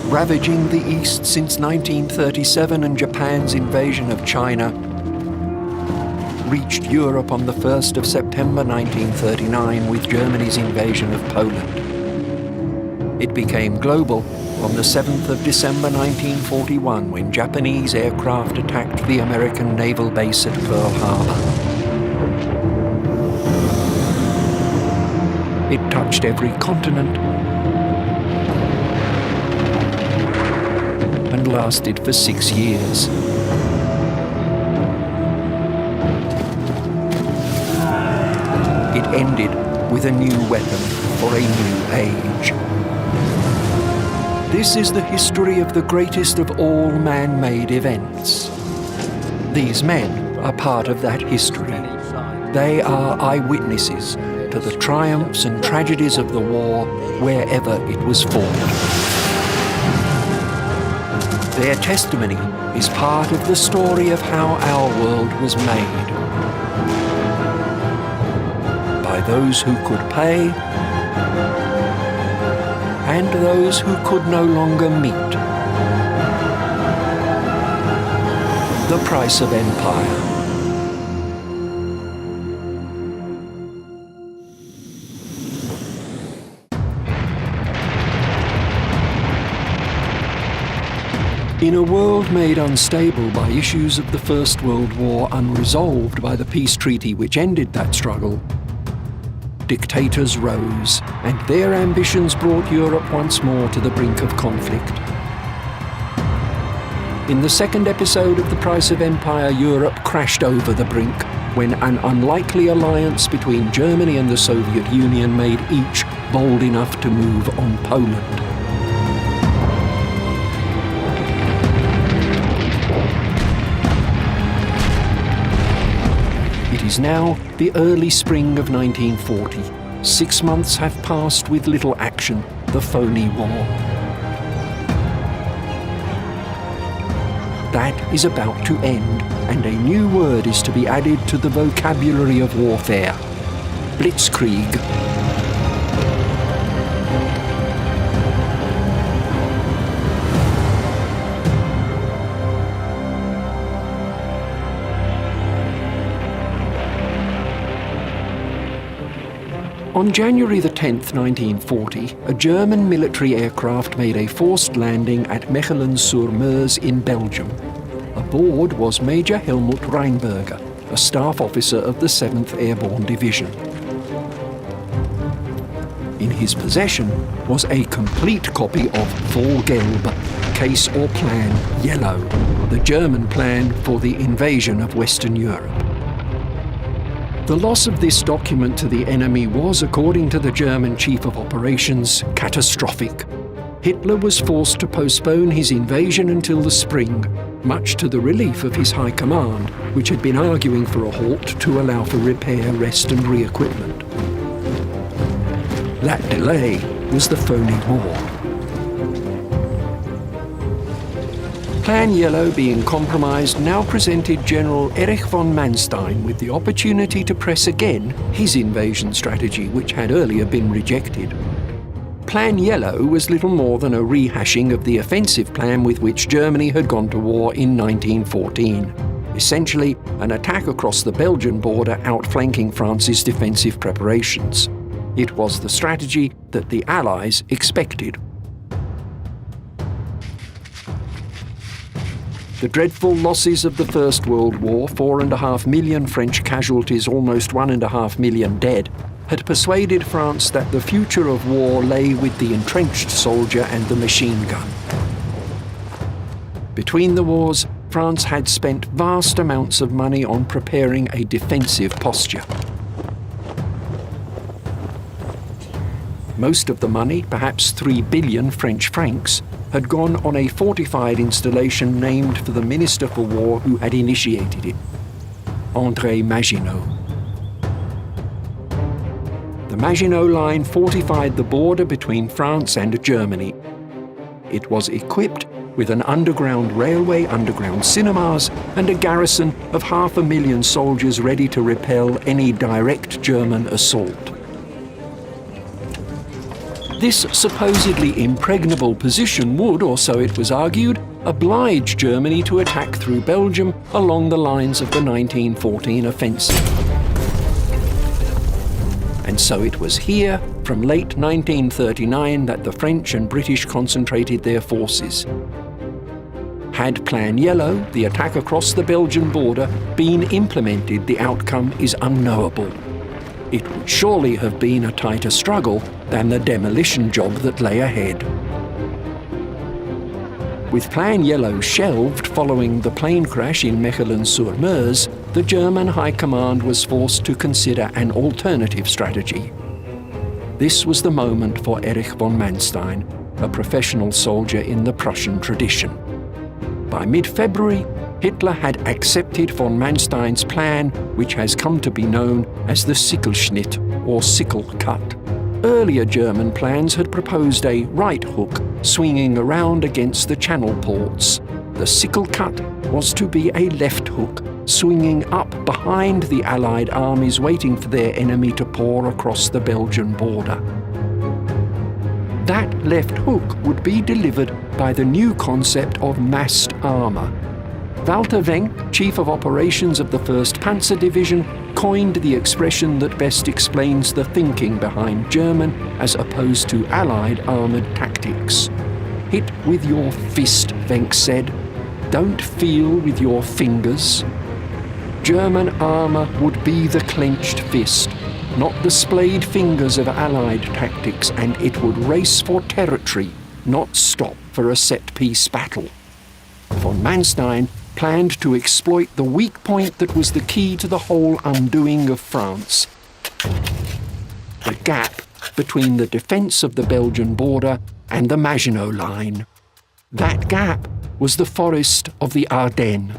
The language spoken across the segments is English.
ravaging the East since 1937 and Japan's invasion of China, reached Europe on the 1st of September 1939 with Germany's invasion of Poland. It became global on the 7th of December 1941 when Japanese aircraft attacked the American naval base at Pearl Harbor. It touched every continent and lasted for 6 years. It ended with a new weapon for a new age. This is the history of the greatest of all man-made events. These men are part of that history. They are eyewitnesses to the triumphs and tragedies of the war wherever it was fought. Their testimony is part of the story of how our world was made. By those who could pay and those who could no longer meet. The price of empire. In a world made unstable by issues of the First World War unresolved by the peace treaty which ended that struggle, dictators rose, and their ambitions brought Europe once more to the brink of conflict. In the second episode of The Price of Empire, Europe crashed over the brink when an unlikely alliance between Germany and the Soviet Union made each bold enough to move on Poland. It is now the early spring of 1940. 6 months have passed with little action, the phony war. That is about to end, and a new word is to be added to the vocabulary of warfare: Blitzkrieg. On January the 10th, 1940, a German military aircraft made a forced landing at Mechelen-sur-Meuse in Belgium. Aboard was Major Helmut Reinberger, a staff officer of the 7th Airborne Division. In his possession was a complete copy of Vorgelb, Case or Plan Yellow, the German plan for the invasion of Western Europe. The loss of this document to the enemy was, according to the German Chief of Operations, catastrophic. Hitler was forced to postpone his invasion until the spring, much to the relief of his high command, which had been arguing for a halt to allow for repair, rest and re-equipment. That delay was the phony war. Plan Yellow, being compromised, now presented General Erich von Manstein with the opportunity to press again his invasion strategy, which had earlier been rejected. Plan Yellow was little more than a rehashing of the offensive plan with which Germany had gone to war in 1914. Essentially, an attack across the Belgian border outflanking France's defensive preparations. It was the strategy that the Allies expected. The dreadful losses of the First World War, 4.5 million French casualties, almost 1.5 million dead, had persuaded France that the future of war lay with the entrenched soldier and the machine gun. Between the wars, France had spent vast amounts of money on preparing a defensive posture. Most of the money, perhaps 3 billion French francs, had gone on a fortified installation named for the Minister for War who had initiated it, André Maginot. The Maginot Line fortified the border between France and Germany. It was equipped with an underground railway, underground cinemas, and a garrison of 500,000 soldiers ready to repel any direct German assault. This supposedly impregnable position would, or so it was argued, oblige Germany to attack through Belgium along the lines of the 1914 offensive. And so it was here, from late 1939, that the French and British concentrated their forces. Had Plan Yellow, the attack across the Belgian border, been implemented, the outcome is unknowable. It would surely have been a tighter struggle than the demolition job that lay ahead. With Plan Yellow shelved following the plane crash in Mechelen-sur-Meuse, the German High Command was forced to consider an alternative strategy. This was the moment for Erich von Manstein, a professional soldier in the Prussian tradition. By mid-February, Hitler had accepted von Manstein's plan, which has come to be known as the Sickelschnitt, or sickle cut. Earlier German plans had proposed a right hook swinging around against the Channel ports. The sickle cut was to be a left hook swinging up behind the Allied armies waiting for their enemy to pour across the Belgian border. That left hook would be delivered by the new concept of massed armour. Walter Wenck, Chief of Operations of the 1st Panzer Division, coined the expression that best explains the thinking behind German as opposed to Allied armoured tactics. Hit with your fist, Wenck said. Don't feel with your fingers. German armour would be the clenched fist, not the splayed fingers of Allied tactics, and it would race for territory, not stop for a set-piece battle. Von Manstein planned to exploit the weak point that was the key to the whole undoing of France. The gap between the defence of the Belgian border and the Maginot Line. That gap was the forest of the Ardennes.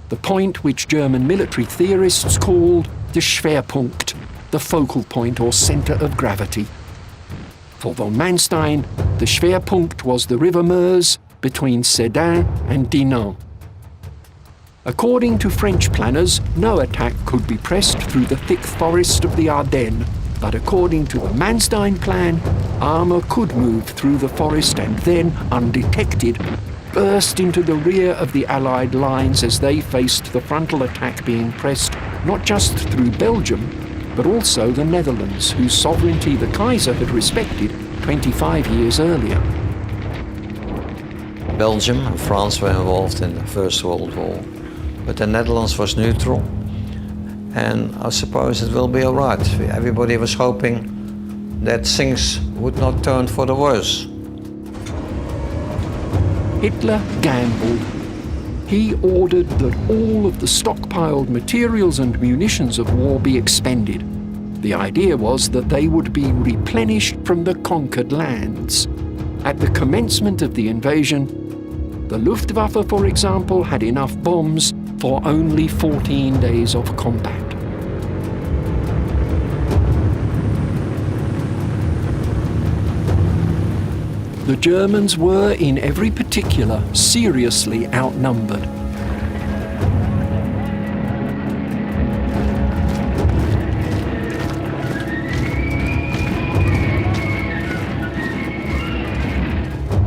The point which German military theorists called the Schwerpunkt, the focal point or centre of gravity. For von Manstein, the Schwerpunkt was the River Meuse between Sedan and Dinant. According to French planners, no attack could be pressed through the thick forest of the Ardennes, but according to the Manstein plan, armour could move through the forest and then, undetected, burst into the rear of the Allied lines as they faced the frontal attack being pressed not just through Belgium, but also the Netherlands, whose sovereignty the Kaiser had respected 25 years earlier. Belgium and France were involved in the First World War, but the Netherlands was neutral, and I suppose it will be all right. Everybody was hoping that things would not turn for the worse. Hitler gambled. He ordered that all of the stockpiled materials and munitions of war be expended. The idea was that they would be replenished from the conquered lands. At the commencement of the invasion, the Luftwaffe, for example, had enough bombs for only 14 days of combat. The Germans were, in every particular, seriously outnumbered.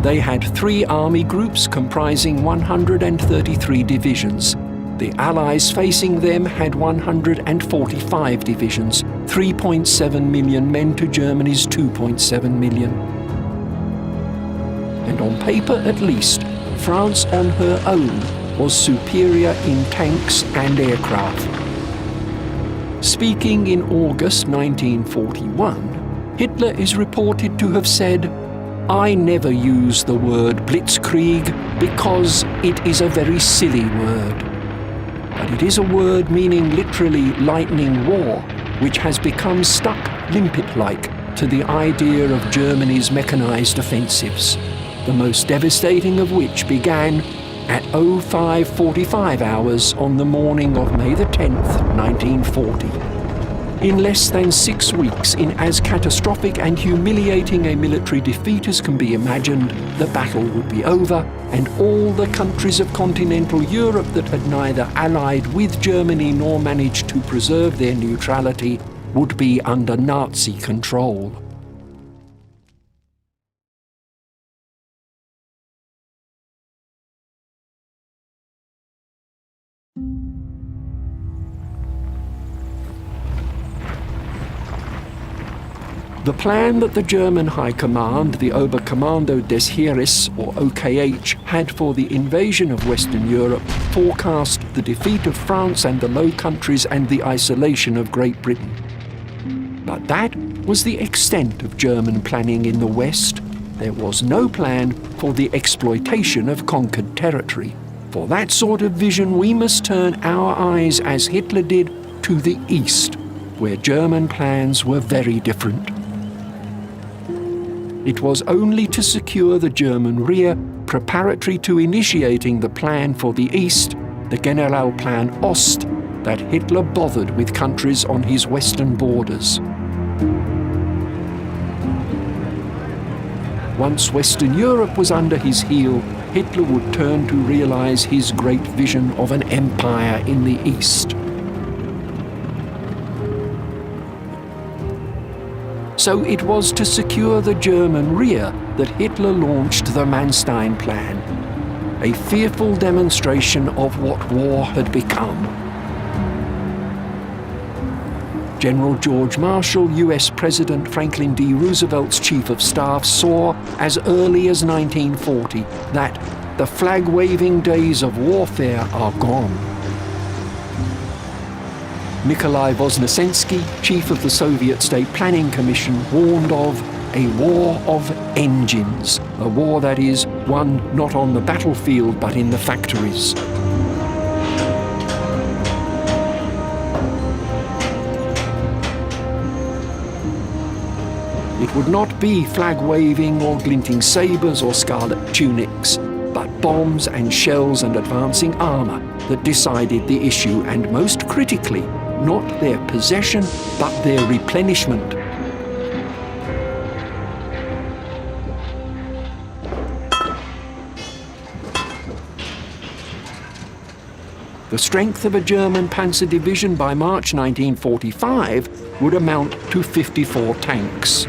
They had 3 army groups comprising 133 divisions. The Allies facing them had 145 divisions, 3.7 million men to Germany's 2.7 million. And on paper at least, France on her own was superior in tanks and aircraft. Speaking in August 1941, Hitler is reported to have said, "I never use the word Blitzkrieg because it is a very silly word. But it is a word meaning literally lightning war, which has become stuck limpet-like to the idea of Germany's mechanized offensives, the most devastating of which began at 05:45 hours on the morning of May the 10th, 1940. In less than 6 weeks, in as catastrophic and humiliating a military defeat as can be imagined, the battle would be over, and all the countries of continental Europe that had neither allied with Germany nor managed to preserve their neutrality would be under Nazi control. The plan that the German High Command, the Oberkommando des Heeres, or OKH, had for the invasion of Western Europe forecast the defeat of France and the Low Countries and the isolation of Great Britain. But that was the extent of German planning in the West. There was no plan for the exploitation of conquered territory. For that sort of vision, we must turn our eyes, as Hitler did, to the East, where German plans were very different. It was only to secure the German rear, preparatory to initiating the plan for the East, the Generalplan Ost, that Hitler bothered with countries on his western borders. Once Western Europe was under his heel, Hitler would turn to realize his great vision of an empire in the East. So it was to secure the German rear that Hitler launched the Manstein Plan, a fearful demonstration of what war had become. General George Marshall, US President Franklin D. Roosevelt's Chief of Staff, saw as early as 1940 that the flag-waving days of warfare are gone. Nikolai Voznesensky, chief of the Soviet State Planning Commission, warned of a war of engines, a war that is won not on the battlefield but in the factories. It would not be flag-waving or glinting sabres or scarlet tunics, but bombs and shells and advancing armour that decided the issue, and most critically, not their possession, but their replenishment. The strength of a German panzer division by March 1945 would amount to 54 tanks.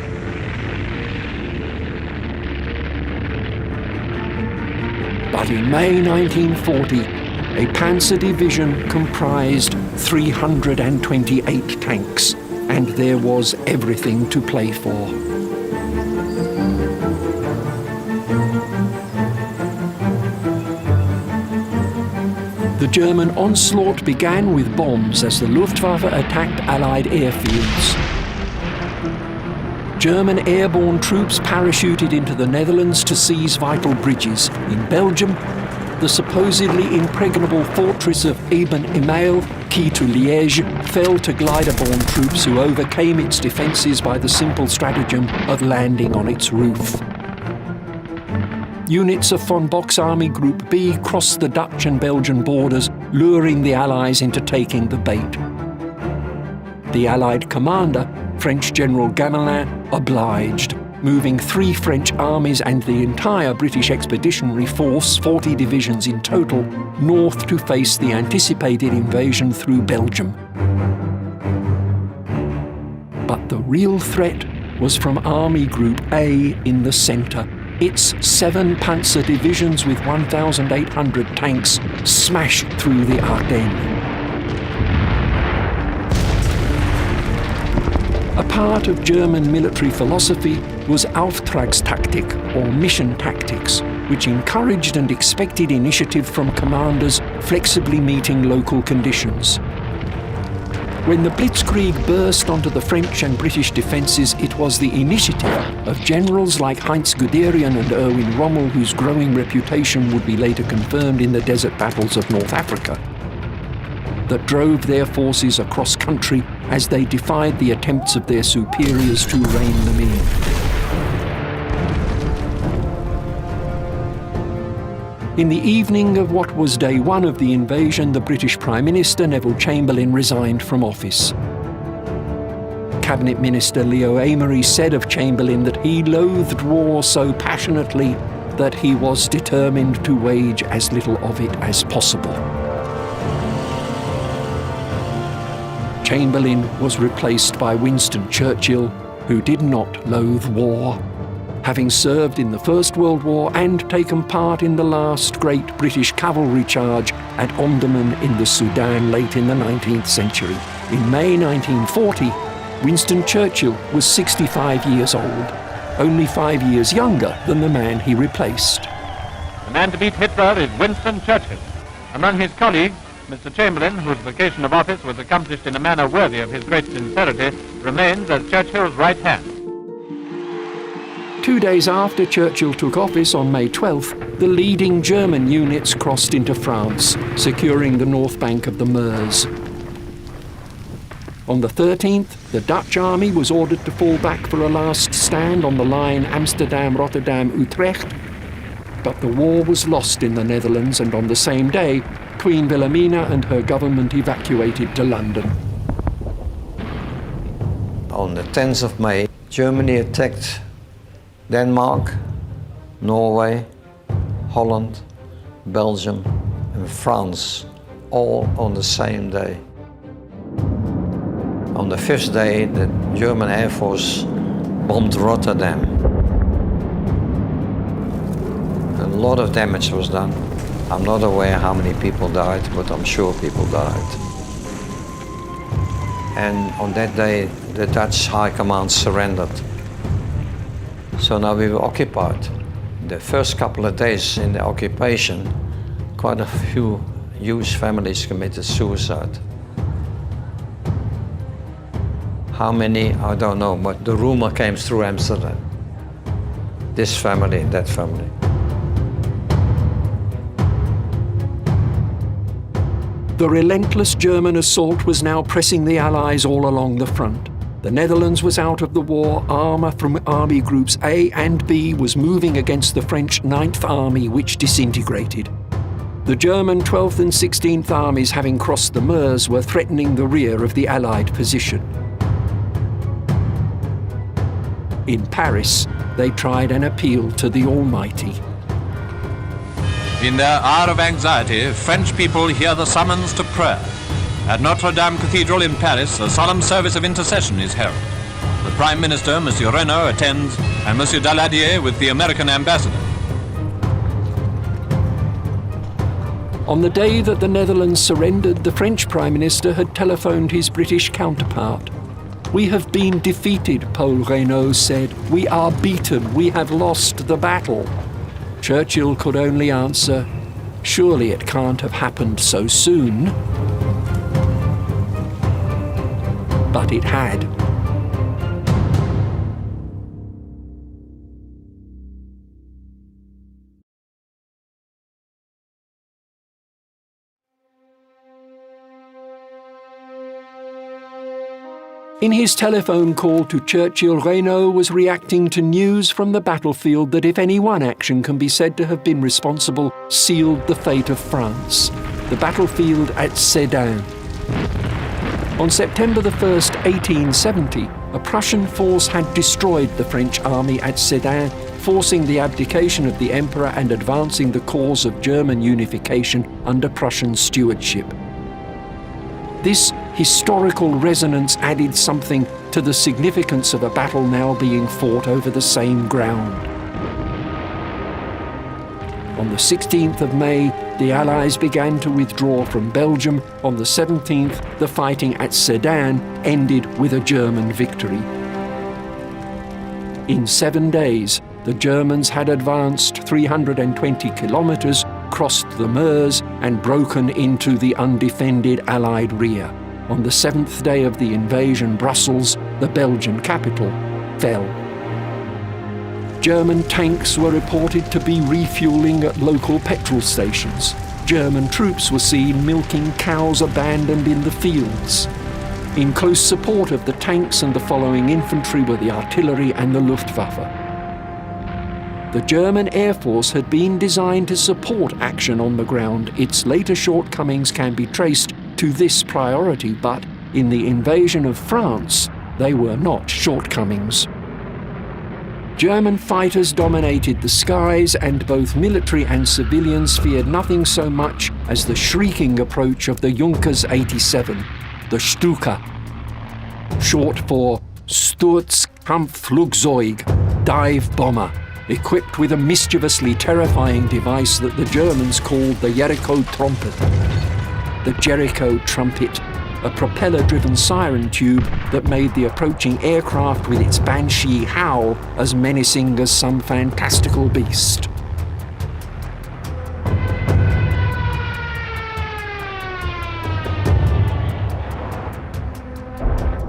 But in May 1940, a panzer division comprised 328 tanks, and there was everything to play for. The German onslaught began with bombs as the Luftwaffe attacked Allied airfields. German airborne troops parachuted into the Netherlands to seize vital bridges. In Belgium, the supposedly impregnable fortress of Eben-Emael, key to Liège, fell to glider-borne troops who overcame its defences by the simple stratagem of landing on its roof. Units of von Bock's Army Group B crossed the Dutch and Belgian borders, luring the Allies into taking the bait. The Allied commander, French General Gamelin, obliged, moving 3 French armies and the entire British expeditionary force, 40 divisions in total, north to face the anticipated invasion through Belgium. But the real threat was from Army Group A in the centre. Its 7 panzer divisions with 1,800 tanks smashed through the Ardennes. A part of German military philosophy was Auftragstaktik, or mission tactics, which encouraged and expected initiative from commanders flexibly meeting local conditions. When the Blitzkrieg burst onto the French and British defences, it was the initiative of generals like Heinz Guderian and Erwin Rommel, whose growing reputation would be later confirmed in the desert battles of North Africa, that drove their forces across country as they defied the attempts of their superiors to rein them in. In the evening of what was day 1 of the invasion, the British Prime Minister Neville Chamberlain resigned from office. Cabinet Minister Leo Amery said of Chamberlain that he loathed war so passionately that he was determined to wage as little of it as possible. Chamberlain was replaced by Winston Churchill, who did not loathe war, having served in the First World War and taken part in the last great British cavalry charge at Omdurman in the Sudan late in the 19th century. In May 1940, Winston Churchill was 65 years old, only 5 years younger than the man he replaced. The man to beat Hitler is Winston Churchill. Among his colleagues, Mr. Chamberlain, whose vacation of office was accomplished in a manner worthy of his great sincerity, remains as Churchill's right hand. 2 days after Churchill took office on May 12th, the leading German units crossed into France, securing the north bank of the Meuse. On the 13th, the Dutch army was ordered to fall back for a last stand on the line Amsterdam-Rotterdam-Utrecht, but the war was lost in the Netherlands, and on the same day, Queen Wilhelmina and her government evacuated to London. On the 10th of May, Germany attacked Denmark, Norway, Holland, Belgium and France, all on the same day. On the 5th day, the German Air Force bombed Rotterdam. A lot of damage was done. I'm not aware how many people died, but I'm sure people died. And on that day, the Dutch High Command surrendered. So now we were occupied. The first couple of days in the occupation, quite a few Jewish families committed suicide. How many, I don't know, but the rumor came through Amsterdam. This family, that family. The relentless German assault was now pressing the Allies all along the front. The Netherlands was out of the war, armour from Army Groups A and B was moving against the French 9th Army, which disintegrated. The German 12th and 16th Armies, having crossed the Meuse, were threatening the rear of the Allied position. In Paris, they tried an appeal to the Almighty. In their hour of anxiety, French people hear the summons to prayer. At Notre Dame Cathedral in Paris, a solemn service of intercession is held. The Prime Minister, Monsieur Renault, attends, and Monsieur Daladier with the American ambassador. On the day that the Netherlands surrendered, the French Prime Minister had telephoned his British counterpart. "We have been defeated," Paul Reynaud said. "We are beaten. We have lost the battle." Churchill could only answer, "Surely it can't have happened so soon." But it had. In his telephone call to Churchill, Reynaud was reacting to news from the battlefield that if any one action can be said to have been responsible, sealed the fate of France: the battlefield at Sedan. On September the 1st, 1870, a Prussian force had destroyed the French army at Sedan, forcing the abdication of the emperor and advancing the cause of German unification under Prussian stewardship. This historical resonance added something to the significance of a battle now being fought over the same ground. On the 16th of May, the Allies began to withdraw from Belgium. On the 17th, the fighting at Sedan ended with a German victory. In 7 days, the Germans had advanced 320 kilometers, crossed the Meuse, and broken into the undefended Allied rear. On the 7th day of the invasion, Brussels, the Belgian capital, fell. German tanks were reported to be refueling at local petrol stations. German troops were seen milking cows abandoned in the fields. In close support of the tanks and the following infantry were the artillery and the Luftwaffe. The German Air Force had been designed to support action on the ground. Its later shortcomings can be traced to this priority, but in the invasion of France, they were not shortcomings. German fighters dominated the skies, and both military and civilians feared nothing so much as the shrieking approach of the Junkers 87, the Stuka, short for Sturzkampfflugzeug, dive bomber, equipped with a mischievously terrifying device that the Germans called the Jericho trumpet. The Jericho trumpet a propeller-driven siren tube that made the approaching aircraft with its banshee howl as menacing as some fantastical beast.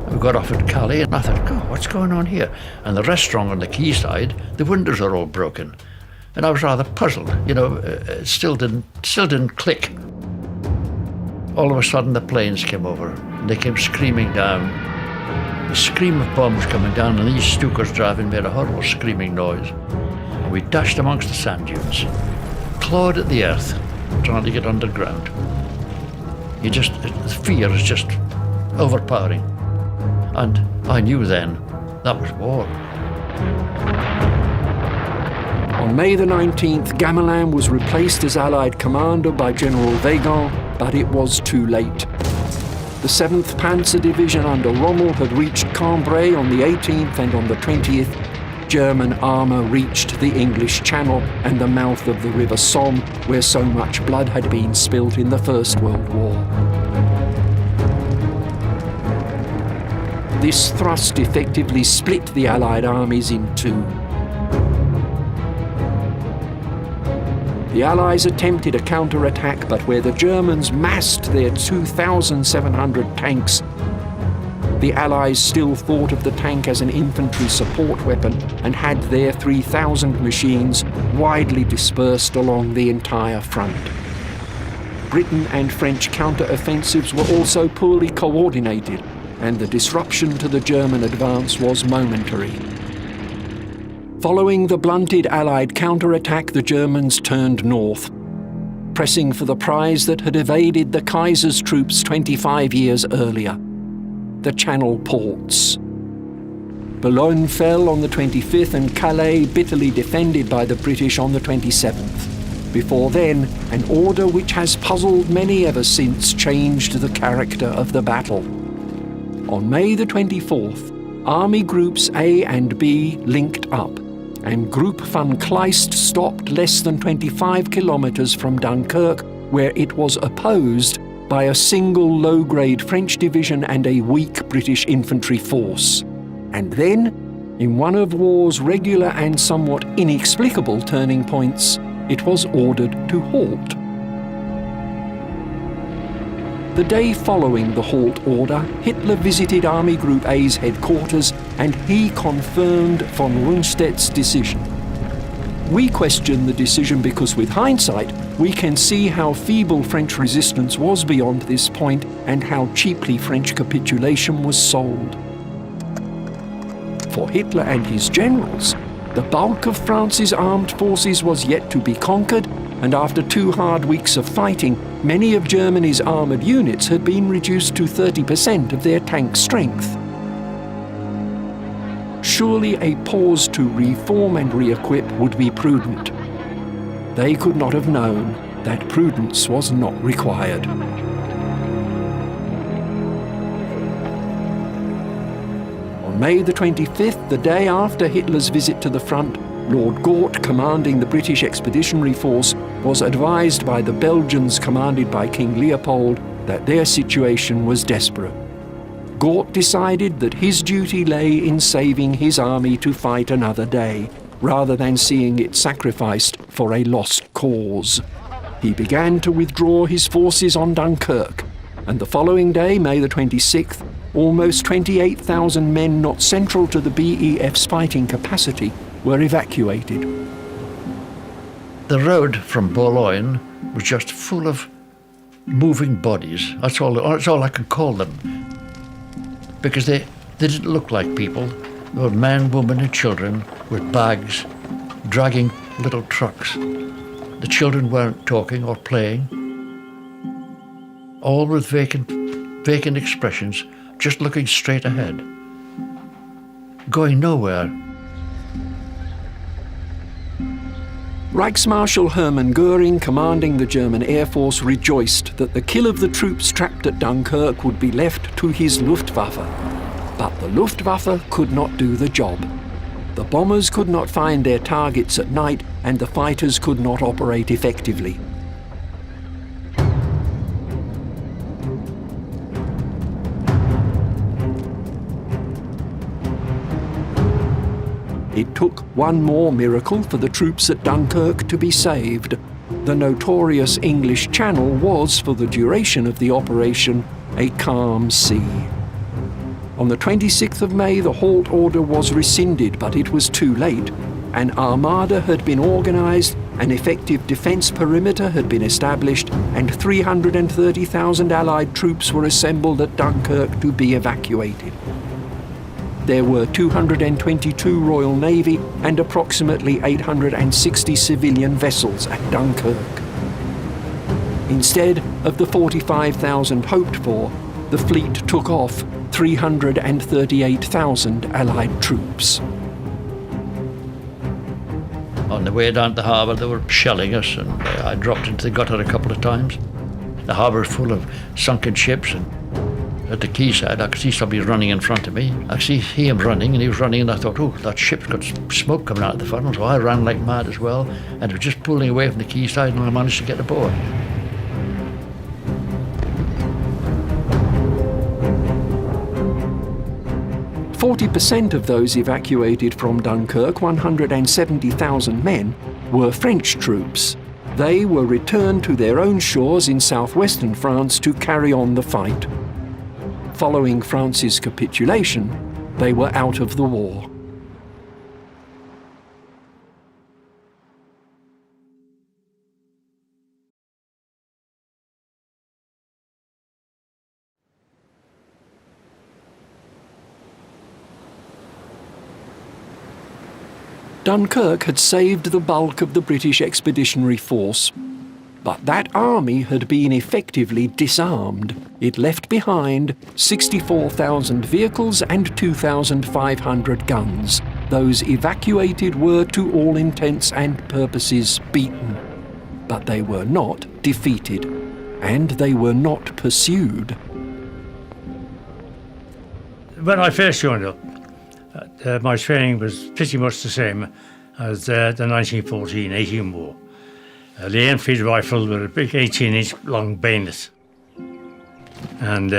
We got off at Calais and I thought, God, what's going on here? And the restaurant on the quayside, the windows are all broken. And I was rather puzzled, it still didn't click. All of a sudden the planes came over and they came screaming down. The scream of bombs coming down and these Stukas driving made a horrible screaming noise. And we dashed amongst the sand dunes, clawed at the earth, trying to get underground. The fear is just overpowering. And I knew then that was war. On May the 19th, Gamelin was replaced as Allied commander by General Weygand, but it was too late. The 7th Panzer Division under Rommel had reached Cambrai on the 18th, and on the 20th, German armour reached the English Channel and the mouth of the River Somme, where so much blood had been spilt in the First World War. This thrust effectively split the Allied armies in two. The Allies attempted a counter-attack, but where the Germans massed their 2,700 tanks, the Allies still thought of the tank as an infantry support weapon and had their 3,000 machines widely dispersed along the entire front. Britain and French counter-offensives were also poorly coordinated, and the disruption to the German advance was momentary. Following the blunted Allied counterattack, the Germans turned north, pressing for the prize that had evaded the Kaiser's troops 25 years earlier, the Channel ports. Boulogne fell on the 25th and Calais bitterly defended by the British on the 27th. Before then, an order which has puzzled many ever since changed the character of the battle. On May the 24th, Army Groups A and B linked up, and Group van Kleist stopped less than 25 kilometers from Dunkirk, where it was opposed by a single low-grade French division and a weak British infantry force. And then, in one of war's regular and somewhat inexplicable turning points, it was ordered to halt. The day following the halt order, Hitler visited Army Group A's headquarters and he confirmed von Rundstedt's decision. We question the decision because with hindsight, we can see how feeble French resistance was beyond this point and how cheaply French capitulation was sold. For Hitler and his generals, the bulk of France's armed forces was yet to be conquered, and after 2 hard weeks of fighting, many of Germany's armoured units had been reduced to 30% of their tank strength. Surely a pause to reform and re-equip would be prudent. They could not have known that prudence was not required. On May the 25th, the day after Hitler's visit to the front, Lord Gort, commanding the British Expeditionary Force, was advised by the Belgians commanded by King Leopold that their situation was desperate. Gort decided that his duty lay in saving his army to fight another day, rather than seeing it sacrificed for a lost cause. He began to withdraw his forces on Dunkirk, and the following day, May the 26th, almost 28,000 men not central to the BEF's fighting capacity were evacuated. The road from Boulogne was just full of moving bodies. That's all I can call them. Because they didn't look like people. They were men, women and children with bags, dragging little trucks. The children weren't talking or playing. All with vacant expressions, just looking straight ahead. Going nowhere. Reichsmarshal Hermann Goering, commanding the German Air Force, rejoiced that the kill of the troops trapped at Dunkirk would be left to his Luftwaffe. But the Luftwaffe could not do the job. The bombers could not find their targets at night, and the fighters could not operate effectively. It took one more miracle for the troops at Dunkirk to be saved. The notorious English Channel was, for the duration of the operation, a calm sea. On the 26th of May, the halt order was rescinded, but it was too late. An armada had been organised, an effective defence perimeter had been established, and 330,000 Allied troops were assembled at Dunkirk to be evacuated. There were 222 Royal Navy and approximately 860 civilian vessels at Dunkirk. Instead of the 45,000 hoped for, the fleet took off 338,000 Allied troops. On the way down to the harbour, they were shelling us, and I dropped into the gutter a couple of times. The harbour was full of sunken ships, and at the quayside, I could see somebody running in front of me. I could see him running, and he was running, and I thought, oh, that ship's got smoke coming out of the funnel, so I ran like mad as well, and it was just pulling away from the quayside, and I managed to get aboard. % of those evacuated from Dunkirk, 170,000 men, were French troops. They were returned to their own shores in southwestern France to carry on the fight. Following France's capitulation, they were out of the war. Dunkirk had saved the bulk of the British Expeditionary Force, but that army had been effectively disarmed. It left behind 64,000 vehicles and 2,500 guns. Those evacuated were, to all intents and purposes, beaten. But they were not defeated, and they were not pursued. When I first joined up, my training was pretty much the same as the 1914-18 war. The Enfield rifle with a big 18-inch long bayonet, and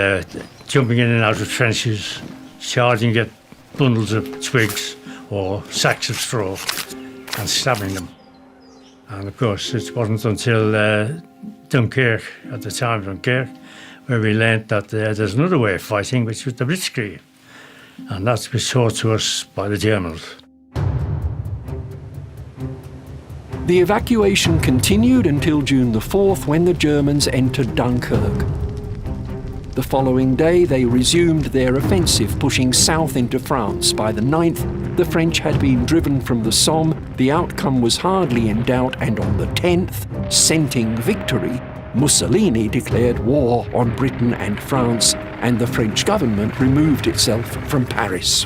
jumping in and out of trenches, charging at bundles of twigs or sacks of straw and stabbing them. And of course it wasn't until Dunkirk, at the time of Dunkirk, where we learnt that there's another way of fighting, which was the Blitzkrieg. And that was taught to us by the Germans. The evacuation continued until June the 4th, when the Germans entered Dunkirk. The following day they resumed their offensive, pushing south into France. By the 9th, the French had been driven from the Somme, the outcome was hardly in doubt, and on the 10th, scenting victory, Mussolini declared war on Britain and France, and the French government removed itself from Paris.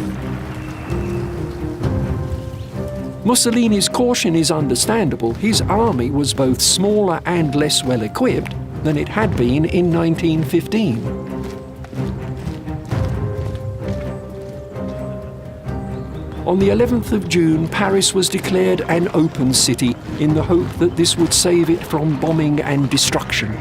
Mussolini's caution is understandable. His army was both smaller and less well equipped than it had been in 1915. On the 11th of June, Paris was declared an open city in the hope that this would save it from bombing and destruction.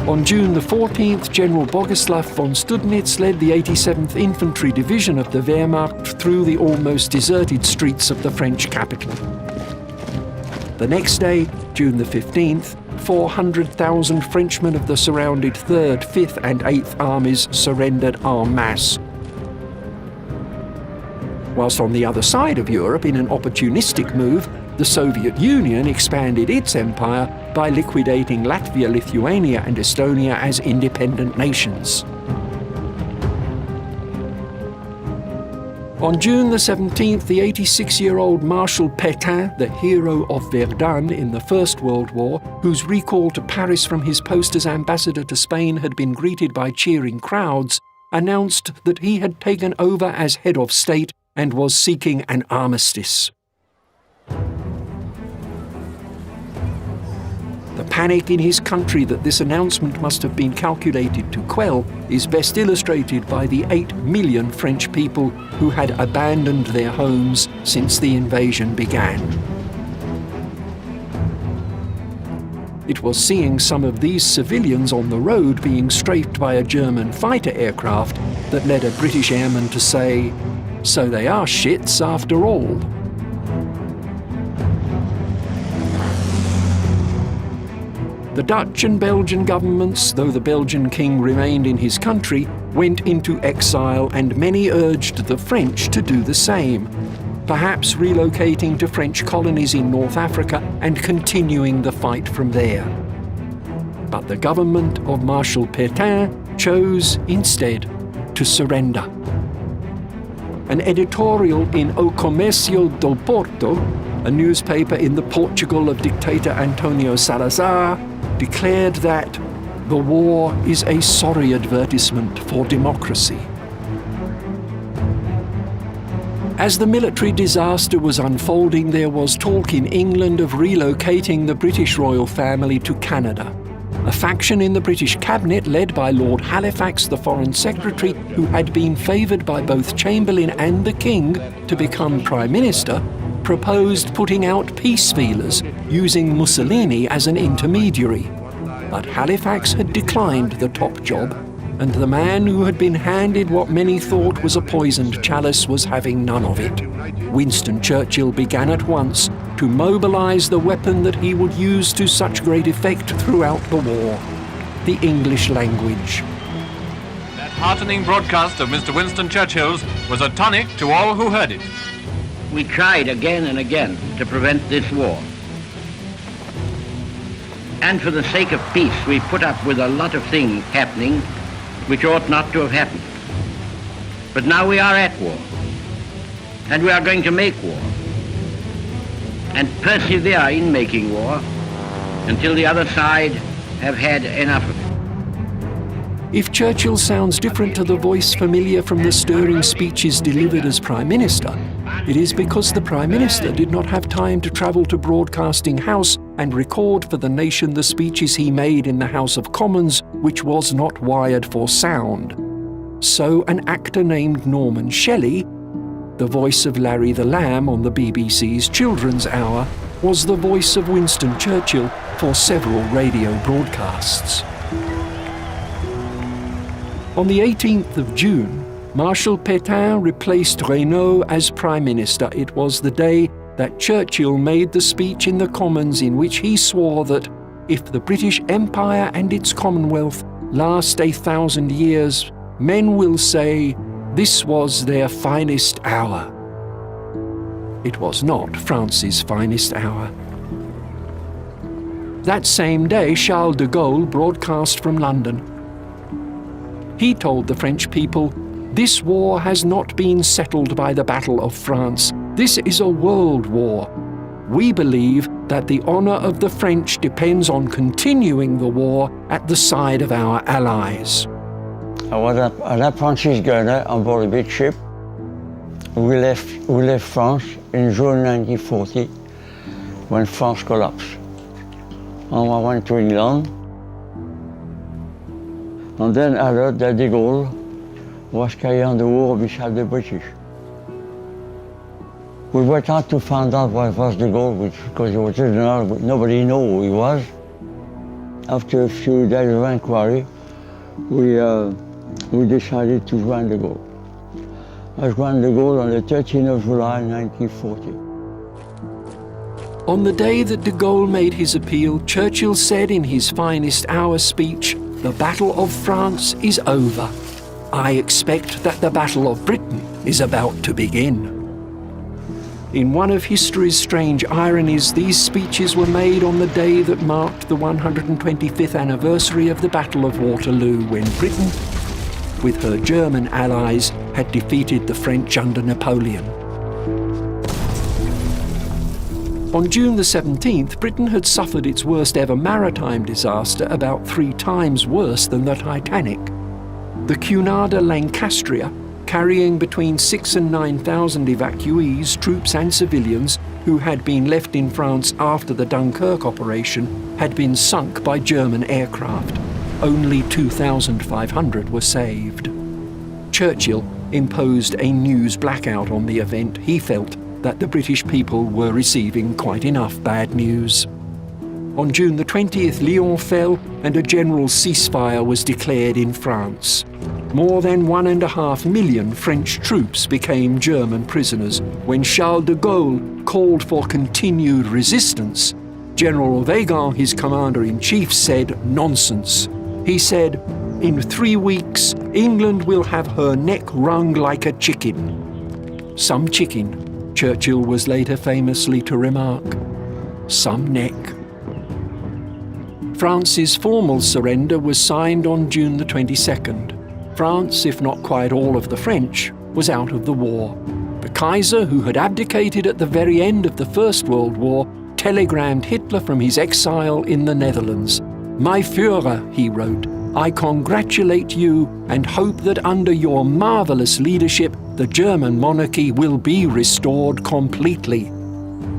On June the 14th, General Bogislav von Studnitz led the 87th Infantry Division of the Wehrmacht through the almost deserted streets of the French capital. The next day, June the 15th, 400,000 Frenchmen of the surrounded 3rd, 5th and 8th Armies surrendered en masse. Whilst on the other side of Europe, in an opportunistic move, the Soviet Union expanded its empire by liquidating Latvia, Lithuania and Estonia as independent nations. On June the 17th, the 86-year-old Marshal Pétain, the hero of Verdun in the First World War, whose recall to Paris from his post as ambassador to Spain had been greeted by cheering crowds, announced that he had taken over as head of state and was seeking an armistice. The panic in his country that this announcement must have been calculated to quell is best illustrated by the 8 million French people who had abandoned their homes since the invasion began. It was seeing some of these civilians on the road being strafed by a German fighter aircraft that led a British airman to say, "So they are shits after all." The Dutch and Belgian governments, though the Belgian king remained in his country, went into exile, and many urged the French to do the same, perhaps relocating to French colonies in North Africa and continuing the fight from there. But the government of Marshal Pétain chose instead to surrender. An editorial in O Comércio do Porto, a newspaper in the Portugal of dictator Antonio Salazar, declared that the war is a sorry advertisement for democracy. As the military disaster was unfolding, there was talk in England of relocating the British royal family to Canada. A faction in the British cabinet, led by Lord Halifax, the Foreign Secretary, who had been favoured by both Chamberlain and the King to become Prime Minister, proposed putting out peace feelers, using Mussolini as an intermediary. But Halifax had declined the top job, and the man who had been handed what many thought was a poisoned chalice was having none of it. Winston Churchill began at once to mobilise the weapon that he would use to such great effect throughout the war: the English language. That heartening broadcast of Mr. Winston Churchill's was a tonic to all who heard it. We tried again and again to prevent this war. And for the sake of peace, we put up with a lot of things happening which ought not to have happened. But now we are at war, and we are going to make war, and persevere in making war until the other side have had enough of it. If Churchill sounds different to the voice familiar from the stirring speeches delivered as Prime Minister, it is because the Prime Minister did not have time to travel to Broadcasting House and record for the nation the speeches he made in the House of Commons, which was not wired for sound. So an actor named Norman Shelley, the voice of Larry the Lamb on the BBC's Children's Hour, was the voice of Winston Churchill for several radio broadcasts. On the 18th of June, Marshal Pétain replaced Reynaud as Prime Minister. It was the day that Churchill made the speech in the Commons in which he swore that if the British Empire and its Commonwealth last 1,000 years, men will say this was their finest hour. It was not France's finest hour. That same day, Charles de Gaulle broadcast from London. He told the French people, "This war has not been settled by the Battle of France. This is a world war. We believe that the honour of the French depends on continuing the war at the side of our allies." I was an apprentice gunner on board a big ship. We left France in June 1940 when France collapsed. And I went to England. And then I heard that de Gaulle was carrying the war beside the British. We were trying to find out what was de Gaulle, because he was a general, nobody knew who he was. After a few days of inquiry, we decided to join de Gaulle. I joined de Gaulle on the 13th of July 1940. On the day that de Gaulle made his appeal, Churchill said in his finest hour speech, "The Battle of France is over. I expect that the Battle of Britain is about to begin." In one of history's strange ironies, these speeches were made on the day that marked the 125th anniversary of the Battle of Waterloo, when Britain, with her German allies, had defeated the French under Napoleon. On June the 17th, Britain had suffered its worst ever maritime disaster, about 3 times worse than the Titanic. The Cunarder Lancastria, carrying between 6,000 and 9,000 evacuees, troops and civilians, who had been left in France after the Dunkirk operation, had been sunk by German aircraft. Only 2,500 were saved. Churchill imposed a news blackout on the event. He felt that the British people were receiving quite enough bad news. On June the 20th, Lyon fell and a general ceasefire was declared in France. More than 1.5 million French troops became German prisoners. When Charles de Gaulle called for continued resistance, General Weygand, his commander-in-chief, said nonsense. He said, "In 3 weeks, England will have her neck wrung like a chicken." Some chicken, Churchill was later famously to remark. Some neck. France's formal surrender was signed on June the 22nd. France, if not quite all of the French, was out of the war. The Kaiser, who had abdicated at the very end of the First World War, telegrammed Hitler from his exile in the Netherlands. "My Führer," he wrote, "I congratulate you and hope that under your marvelous leadership the German monarchy will be restored completely."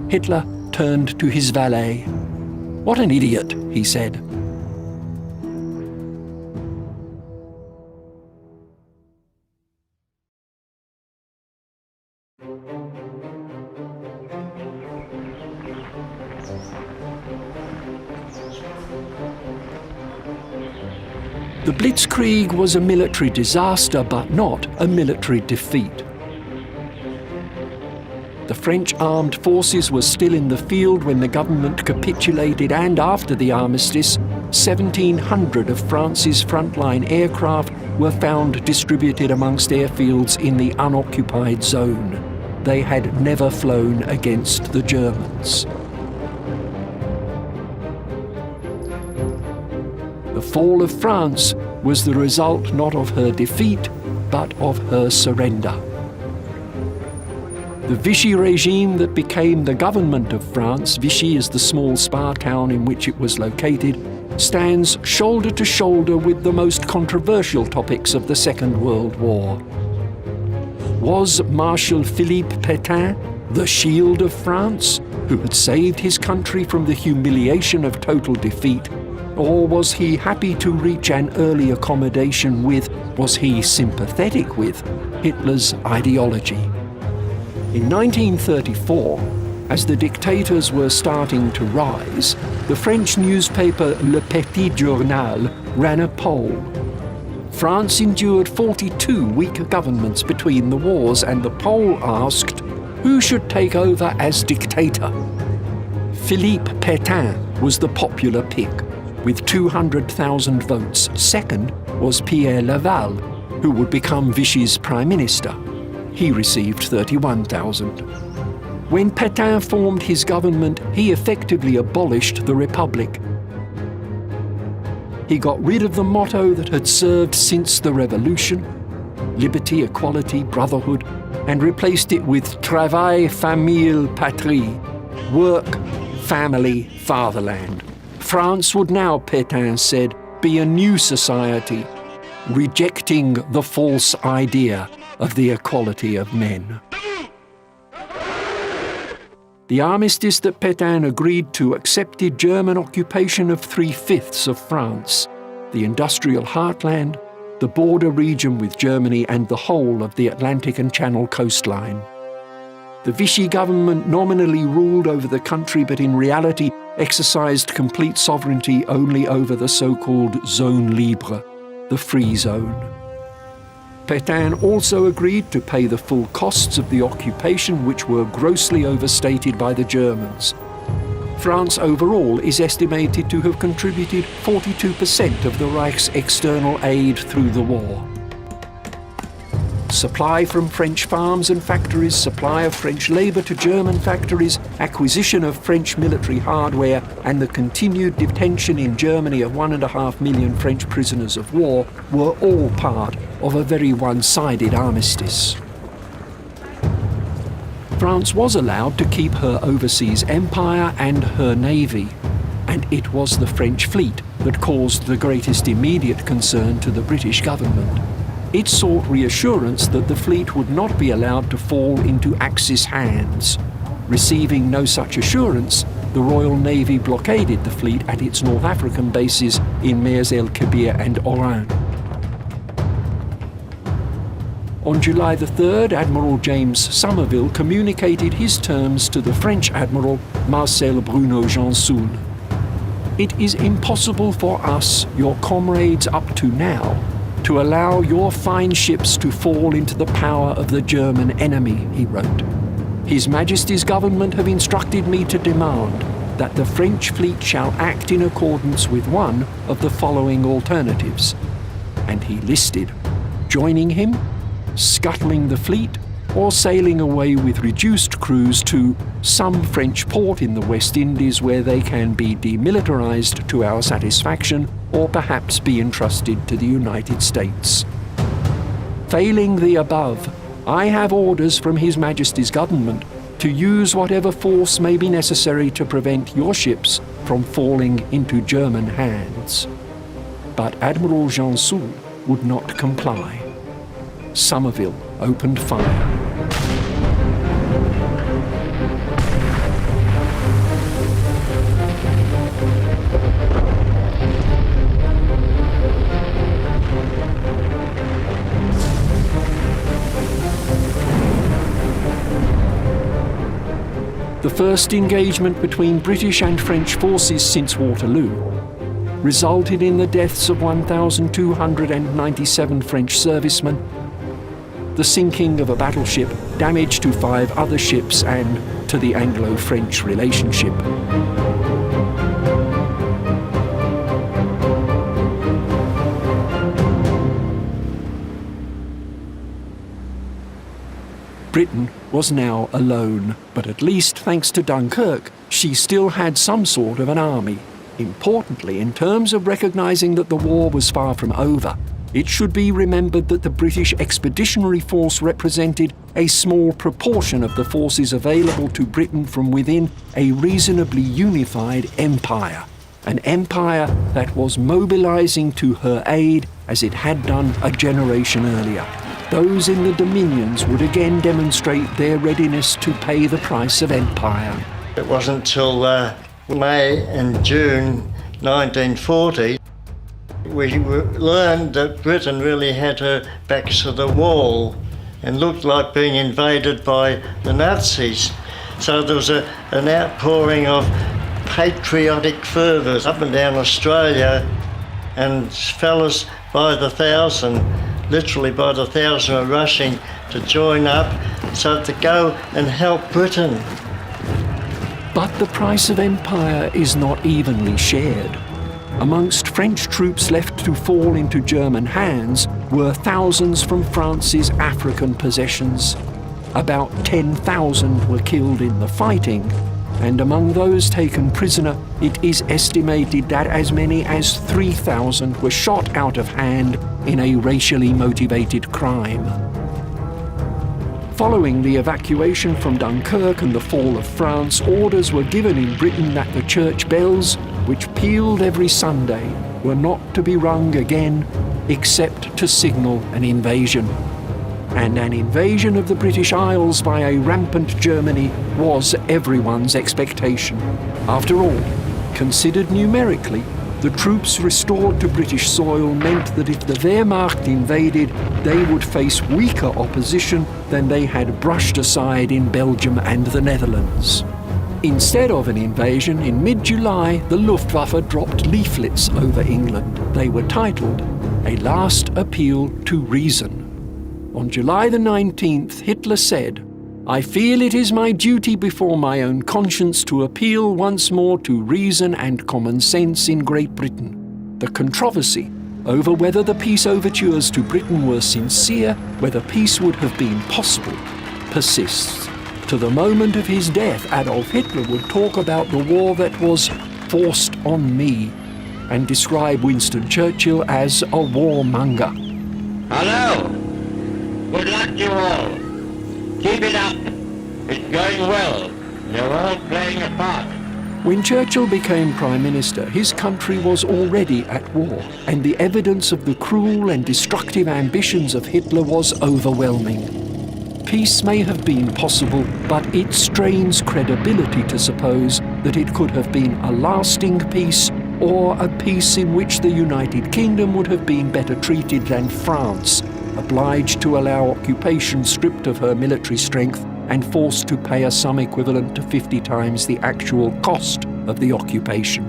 Hitler turned to his valet. "What an idiot," he said. The Blitzkrieg was a military disaster, but not a military defeat. The French armed forces were still in the field when the government capitulated, and after the armistice, 1,700 of France's frontline aircraft were found distributed amongst airfields in the unoccupied zone. They had never flown against the Germans. The fall of France was the result not of her defeat, but of her surrender. The Vichy regime that became the government of France, Vichy is the small spa town in which it was located, stands shoulder to shoulder with the most controversial topics of the Second World War. Was Marshal Philippe Pétain the shield of France, who had saved his country from the humiliation of total defeat? Or was he happy to reach an early accommodation with, was he sympathetic with, Hitler's ideology? In 1934, as the dictators were starting to rise, the French newspaper Le Petit Journal ran a poll. France endured 42 weak governments between the wars, and the poll asked, who should take over as dictator? Philippe Pétain was the popular pick, with 200,000 votes. Second was Pierre Laval, who would become Vichy's prime minister. He received 31,000. When Pétain formed his government, he effectively abolished the Republic. He got rid of the motto that had served since the Revolution, liberty, equality, brotherhood, and replaced it with travail, famille, patrie, work, family, fatherland. France would now, Pétain said, be a new society, rejecting the false idea of the equality of men. The armistice that Pétain agreed to accepted German occupation of 3/5 of France, the industrial heartland, the border region with Germany, and the whole of the Atlantic and Channel coastline. The Vichy government nominally ruled over the country, but in reality exercised complete sovereignty only over the so-called Zone Libre, the free zone. Pétain also agreed to pay the full costs of the occupation, which were grossly overstated by the Germans. France overall is estimated to have contributed 42% of the Reich's external aid through the war. Supply from French farms and factories, supply of French labour to German factories, acquisition of French military hardware, and the continued detention in Germany of 1.5 million French prisoners of war were all part of a very one-sided armistice. France was allowed to keep her overseas empire and her navy, and it was the French fleet that caused the greatest immediate concern to the British government. It sought reassurance that the fleet would not be allowed to fall into Axis hands. Receiving no such assurance, the Royal Navy blockaded the fleet at its North African bases in Mers el-Kebir and Oran. On July the 3rd, Admiral James Somerville communicated his terms to the French Admiral Marcel Bruno-Gensoul. It is impossible for us, your comrades up to now, to allow your fine ships to fall into the power of the German enemy, he wrote. His Majesty's government have instructed me to demand that the French fleet shall act in accordance with one of the following alternatives. And he listed joining him, scuttling the fleet, or sailing away with reduced crews to some French port in the West Indies where they can be demilitarized to our satisfaction or perhaps be entrusted to the United States. Failing the above, I have orders from His Majesty's government to use whatever force may be necessary to prevent your ships from falling into German hands. But Admiral Janson would not comply. Somerville opened fire. The first engagement between British and French forces since Waterloo resulted in the deaths of 1,297 French servicemen, the sinking of a battleship, damage to 5 other ships, and to the Anglo-French relationship. Britain was now alone, but at least thanks to Dunkirk, she still had some sort of an army. Importantly, in terms of recognising that the war was far from over, it should be remembered that the British Expeditionary Force represented a small proportion of the forces available to Britain from within a reasonably unified empire. An empire that was mobilising to her aid as it had done a generation earlier. Those in the Dominions would again demonstrate their readiness to pay the price of empire. It wasn't until May and June 1940 we learned that Britain really had her backs to the wall and looked like being invaded by the Nazis. So there was an outpouring of patriotic fervours up and down Australia, and fellas by the thousand, literally by the thousand, were rushing to join up so to go and help Britain. But the price of empire is not evenly shared. Amongst French troops left to fall into German hands were thousands from France's African possessions. About 10,000 were killed in the fighting, and among those taken prisoner, it is estimated that as many as 3,000 were shot out of hand in a racially motivated crime. Following the evacuation from Dunkirk and the fall of France, orders were given in Britain that the church bells, which pealed every Sunday, were not to be rung again except to signal an invasion. And an invasion of the British Isles by a rampant Germany was everyone's expectation. After all, considered numerically, the troops restored to British soil meant that if the Wehrmacht invaded, they would face weaker opposition than they had brushed aside in Belgium and the Netherlands. Instead of an invasion, in mid-July, the Luftwaffe dropped leaflets over England. They were titled, "A Last Appeal to Reason." On July the 19th, Hitler said, "I feel it is my duty before my own conscience to appeal once more to reason and common sense in Great Britain. The controversy over whether the peace overtures to Britain were sincere, whether peace would have been possible, persists." To the moment of his death, Adolf Hitler would talk about the war that was forced on me and describe Winston Churchill as a warmonger. Hello. Good luck to you all. Keep it up. It's going well. You're all playing a part. When Churchill became Prime Minister, his country was already at war, and the evidence of the cruel and destructive ambitions of Hitler was overwhelming. Peace may have been possible, but it strains credibility to suppose that it could have been a lasting peace, or a peace in which the United Kingdom would have been better treated than France, obliged to allow occupation stripped of her military strength and forced to pay a sum equivalent to 50 times the actual cost of the occupation.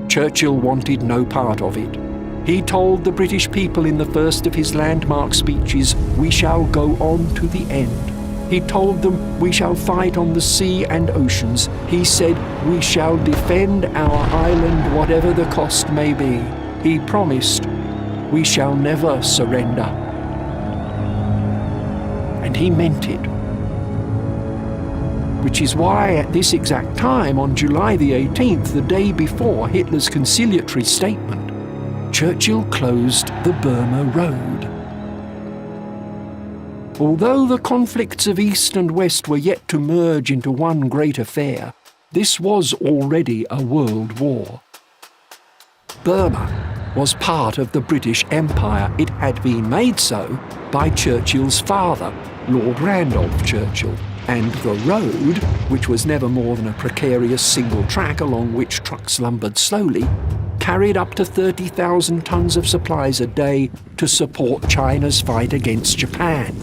Churchill wanted no part of it. He told the British people in the first of his landmark speeches, "We shall go on to the end." He told them, "We shall fight on the sea and oceans." He said, "We shall defend our island whatever the cost may be." He promised, "We shall never surrender." And he meant it. Which is why at this exact time, on July the 18th, the day before Hitler's conciliatory statement, Churchill closed the Burma Road. Although the conflicts of East and West were yet to merge into one great affair, this was already a world war. Burma was part of the British Empire. It had been made so by Churchill's father, Lord Randolph Churchill, and the road, which was never more than a precarious single track along which trucks lumbered slowly, carried up to 30,000 tons of supplies a day to support China's fight against Japan.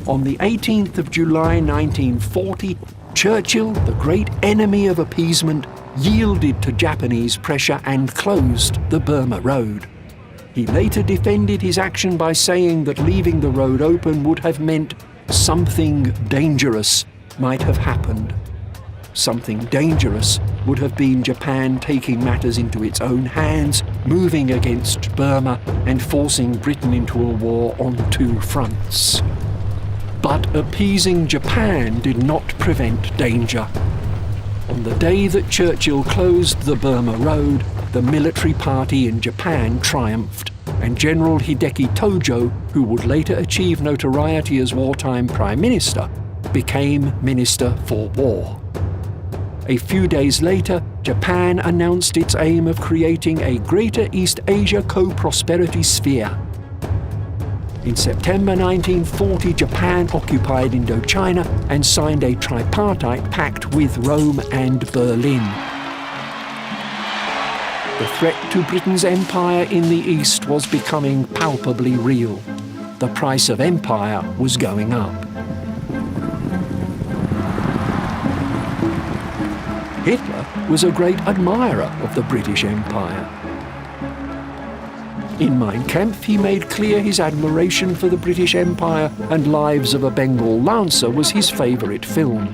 On the 18th of July 1940, Churchill, the great enemy of appeasement, yielded to Japanese pressure and closed the Burma Road. He later defended his action by saying that leaving the road open would have meant something dangerous might have happened. Something dangerous would have been Japan taking matters into its own hands, moving against Burma and forcing Britain into a war on two fronts. But appeasing Japan did not prevent danger. On the day that Churchill closed the Burma Road, the military party in Japan triumphed, and General Hideki Tojo, who would later achieve notoriety as wartime Prime Minister, became Minister for War. A few days later, Japan announced its aim of creating a Greater East Asia co-prosperity sphere. In September 1940, Japan occupied Indochina and signed a tripartite pact with Rome and Berlin. The threat to Britain's empire in the East was becoming palpably real. The price of empire was going up. Hitler was a great admirer of the British Empire. In Mein Kampf, he made clear his admiration for the British Empire, and Lives of a Bengal Lancer was his favourite film.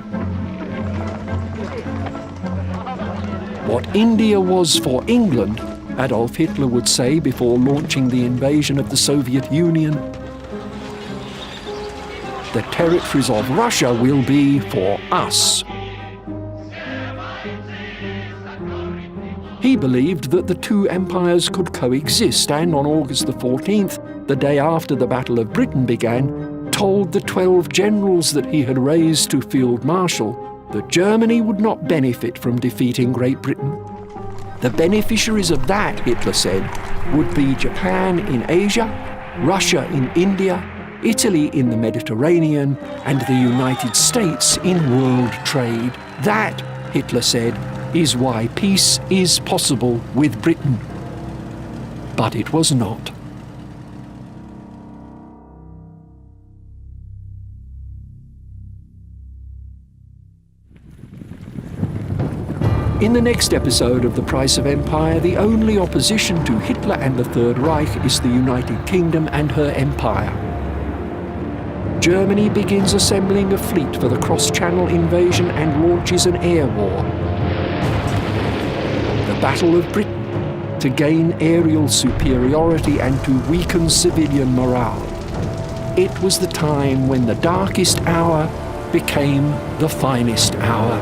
What India was for England, Adolf Hitler would say before launching the invasion of the Soviet Union, the territories of Russia will be for us. He believed that the two empires could coexist, and on August the 14th, the day after the Battle of Britain began, told the 12 generals that he had raised to Field Marshal that Germany would not benefit from defeating Great Britain. The beneficiaries of that, Hitler said, would be Japan in Asia, Russia in India, Italy in the Mediterranean, and the United States in world trade. That, Hitler said, is why peace is possible with Britain. But it was not. In the next episode of The Price of Empire, the only opposition to Hitler and the Third Reich is the United Kingdom and her empire. Germany begins assembling a fleet for the cross-channel invasion and launches an air war. The Battle of Britain, to gain aerial superiority and to weaken civilian morale. It was the time when the darkest hour became the finest hour.